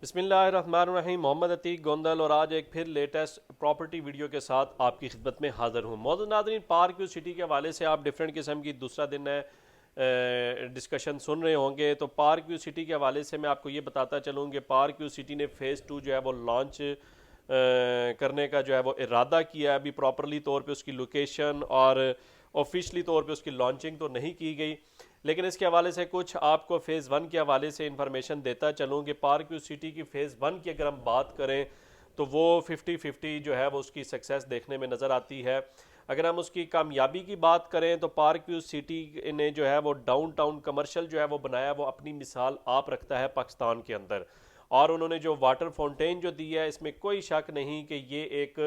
بسم اللہ الرحمن الرحیم، محمد عتیق گوندل اور آج ایک پھر لیٹسٹ پراپرٹی ویڈیو کے ساتھ آپ کی خدمت میں حاضر ہوں۔ معزز ناظرین، پارک ویو سٹی کے حوالے سے آپ ڈیفرنٹ قسم کی دوسرا دن ہے ڈسکشن سن رہے ہوں گے، تو پارک ویو سٹی کے حوالے سے میں آپ کو یہ بتاتا چلوں کہ پارک ویو سٹی نے فیز 2 جو ہے وہ لانچ کرنے کا جو ہے وہ ارادہ کیا ہے۔ ابھی پراپرلی طور پہ اس کی لوکیشن اور آفیشلی طور پہ اس کی لانچنگ تو نہیں کی گئی، لیکن اس کے حوالے سے کچھ آپ کو فیز 1 کے حوالے سے انفارمیشن دیتا چلوں کہ پارک ویو سٹی کی فیز 1 کی اگر ہم بات کریں تو وہ 50-50 جو ہے وہ اس کی سکسیس دیکھنے میں نظر آتی ہے۔ اگر ہم اس کی کامیابی کی بات کریں تو پارک ویو سٹی نے جو ہے وہ ڈاؤن ٹاؤن کمرشل جو ہے وہ بنایا، وہ اپنی مثال آپ رکھتا ہے پاکستان کے اندر، اور انہوں نے جو واٹر فاؤنٹین جو دی ہے، اس میں کوئی شک نہیں کہ یہ ایک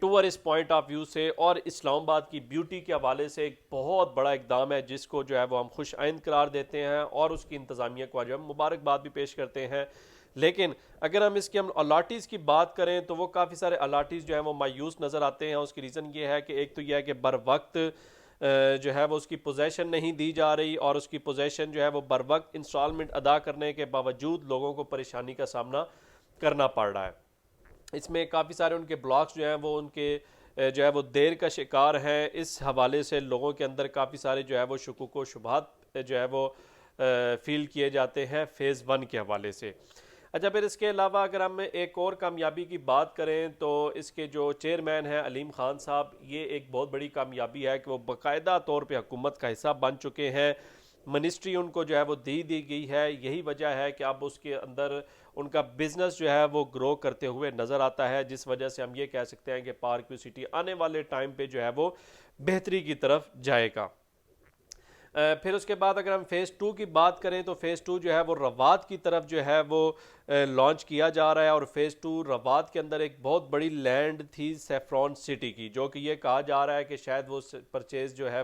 ٹورسٹ پوائنٹ آف ویو سے اور اسلام آباد کی بیوٹی کے حوالے سے ایک بہت بڑا اقدام ہے، جس کو جو ہے وہ ہم خوش آئند قرار دیتے ہیں اور اس کی انتظامیہ کو جو ہم مبارکباد بھی پیش کرتے ہیں۔ لیکن اگر ہم اس کی الاٹیز کی بات کریں تو وہ کافی سارے الاٹیز جو ہیں وہ مایوس نظر آتے ہیں۔ اس کی ریزن یہ ہے کہ ایک تو یہ ہے کہ بر وقت جو ہے وہ اس کی پوزیشن نہیں دی جا رہی، اور اس کی پوزیشن جو ہے وہ بر وقت انسٹالمنٹ ادا کرنے کے باوجود لوگوں کو پریشانی کا سامنا کرنا پڑ رہا ہے۔ اس میں کافی سارے ان کے بلاکس جو ہیں وہ ان کے جو ہے وہ دیر کا شکار ہیں۔ اس حوالے سے لوگوں کے اندر کافی سارے جو ہے وہ شکوک و شبہات جو ہے وہ فیل کیے جاتے ہیں فیز 1 کے حوالے سے۔ اچھا، پھر اس کے علاوہ اگر ہم ایک اور کامیابی کی بات کریں تو اس کے جو چیئرمین ہیں علیم خان صاحب، یہ ایک بہت بڑی کامیابی ہے کہ وہ باقاعدہ طور پہ حکومت کا حصہ بن چکے ہیں۔ منسٹری ان کو جو ہے وہ دی گئی ہے، یہی وجہ ہے کہ اب اس کے اندر ان کا بزنس جو ہے وہ گرو کرتے ہوئے نظر آتا ہے، جس وجہ سے ہم یہ کہہ سکتے ہیں کہ پارک ویو سٹی آنے والے ٹائم پہ جو ہے وہ بہتری کی طرف جائے گا۔ پھر اس کے بعد اگر ہم فیز 2 کی بات کریں تو فیز 2 جو ہے وہ رواد کی طرف جو ہے وہ لانچ کیا جا رہا ہے، اور فیز 2 رواد کے اندر ایک بہت بڑی لینڈ تھی سیفرون سٹی کی، جو کہ یہ کہا جا رہا ہے کہ شاید وہ پرچیز جو ہے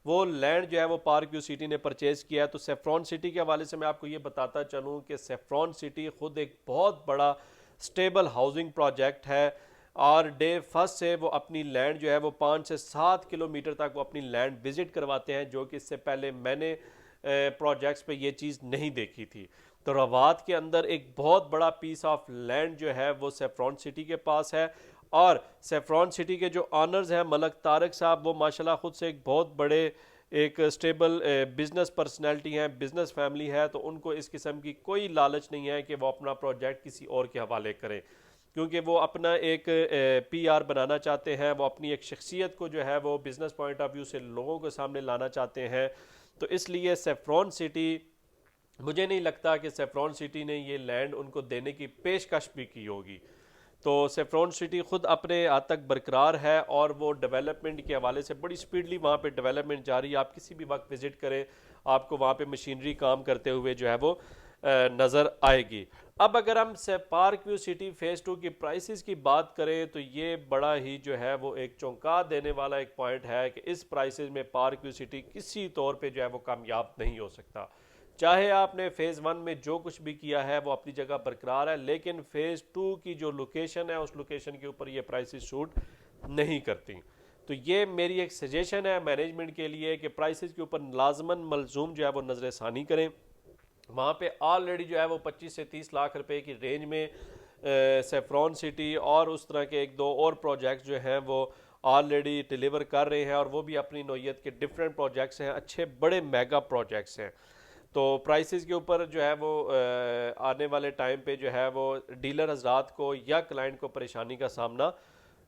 وہ لینڈ جو ہے وہ پارک ویو سٹی نے پرچیز کیا ہے۔ تو سیفرون سٹی کے حوالے سے میں آپ کو یہ بتاتا چلوں کہ سیفرون سٹی خود ایک بہت بڑا سٹیبل ہاؤسنگ پروجیکٹ ہے، اور ڈے فرسٹ سے وہ اپنی لینڈ جو ہے وہ 5 سے 7 کلومیٹر تک وہ اپنی لینڈ وزٹ کرواتے ہیں، جو کہ اس سے پہلے میں نے پروجیکٹس پہ یہ چیز نہیں دیکھی تھی۔ تو روات کے اندر ایک بہت بڑا پیس آف لینڈ جو ہے وہ سیفرون سٹی کے پاس ہے، اور سیفرون سٹی کے جو آنرز ہیں ملک طارق صاحب، وہ ماشاءاللہ خود سے ایک بہت بڑے ایک سٹیبل بزنس پرسنالٹی ہیں، بزنس فیملی ہے، تو ان کو اس قسم کی کوئی لالچ نہیں ہے کہ وہ اپنا پروجیکٹ کسی اور کے حوالے کریں، کیونکہ وہ اپنا ایک پی آر بنانا چاہتے ہیں، وہ اپنی ایک شخصیت کو جو ہے وہ بزنس پوائنٹ آف ویو سے لوگوں کے سامنے لانا چاہتے ہیں۔ تو اس لیے سیفرون سٹی، مجھے نہیں لگتا کہ سیفرون سٹی نے یہ لینڈ ان کو دینے کی پیشکش بھی کی ہوگی۔ تو سیفرون سٹی خود اپنے حد تک برقرار ہے، اور وہ ڈیولپمنٹ کے حوالے سے بڑی سپیڈلی وہاں پہ ڈیولپمنٹ جاری ہے۔ آپ کسی بھی وقت وزٹ کریں، آپ کو وہاں پہ مشینری کام کرتے ہوئے جو ہے وہ نظر آئے گی۔ اب اگر ہم پارک ویو سٹی فیز 2 کی پرائسز کی بات کریں تو یہ بڑا ہی جو ہے وہ ایک چونکا دینے والا ایک پوائنٹ ہے کہ اس پرائسز میں پارک ویو سٹی کسی طور پہ جو ہے وہ کامیاب نہیں ہو سکتا۔ چاہے آپ نے فیز 1 میں جو کچھ بھی کیا ہے وہ اپنی جگہ برقرار ہے، لیکن فیز 2 کی جو لوکیشن ہے اس لوکیشن کے اوپر یہ پرائسز شوٹ نہیں کرتی۔ تو یہ میری ایک سجیشن ہے مینجمنٹ کے لیے کہ پرائسز کے اوپر لازماً ملزوم جو ہے وہ نظر ثانی کریں۔ وہاں پہ آلریڈی جو ہے وہ 25 سے 30 لاکھ روپے کی رینج میں سیفرون سٹی اور اس طرح کے ایک دو اور پروجیکٹس جو ہیں وہ آلریڈی ڈیلیور کر رہے ہیں، اور وہ بھی اپنی نوعیت کے ڈیفرنٹ پروجیکٹس ہیں، اچھے بڑے میگا پروجیکٹس ہیں۔ تو پرائسز کے اوپر جو ہے وہ آنے والے ٹائم پہ جو ہے وہ ڈیلر حضرات کو یا کلائنٹ کو پریشانی کا سامنا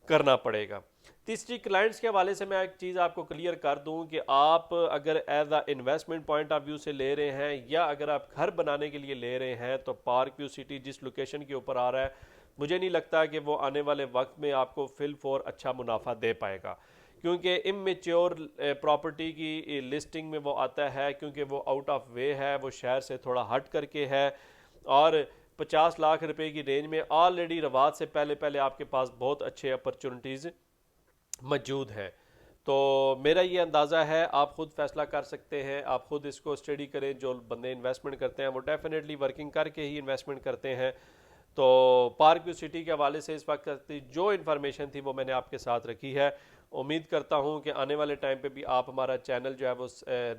کرنا پڑے گا۔ تیسری کلائنٹس کے حوالے سے میں ایک چیز آپ کو کلیئر کر دوں کہ آپ اگر as a investment point of view سے لے رہے ہیں، یا اگر آپ گھر بنانے کے لیے لے رہے ہیں، تو پارک ویو سٹی جس لوکیشن کے اوپر آ رہا ہے، مجھے نہیں لگتا کہ وہ آنے والے وقت میں آپ کو فل فور اچھا منافع دے پائے گا، کیونکہ امیچیور پراپرٹی کی لسٹنگ میں وہ آتا ہے، کیونکہ وہ آؤٹ آف وے ہے، وہ شہر سے تھوڑا ہٹ کر کے ہے، اور 50 لاکھ روپے کی رینج میں آلریڈی رواد سے پہلے آپ کے پاس بہت اچھے اپرچونٹیز موجود ہیں۔ تو میرا یہ اندازہ ہے، آپ خود فیصلہ کر سکتے ہیں، آپ خود اس کو اسٹڈی کریں۔ جو بندے انویسٹمنٹ کرتے ہیں وہ ڈیفینیٹلی ورکنگ کر کے ہی انویسٹمنٹ کرتے ہیں۔ تو پارک ویو سٹی کے حوالے سے اس وقت جو انفارمیشن تھی وہ میں نے آپ کے ساتھ رکھی ہے۔ امید کرتا ہوں کہ آنے والے ٹائم پہ بھی آپ ہمارا چینل جو ہے وہ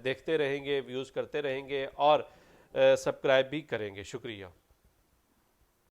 دیکھتے رہیں گے، ویوز کرتے رہیں گے، اور سبسکرائب بھی کریں گے۔ شکریہ۔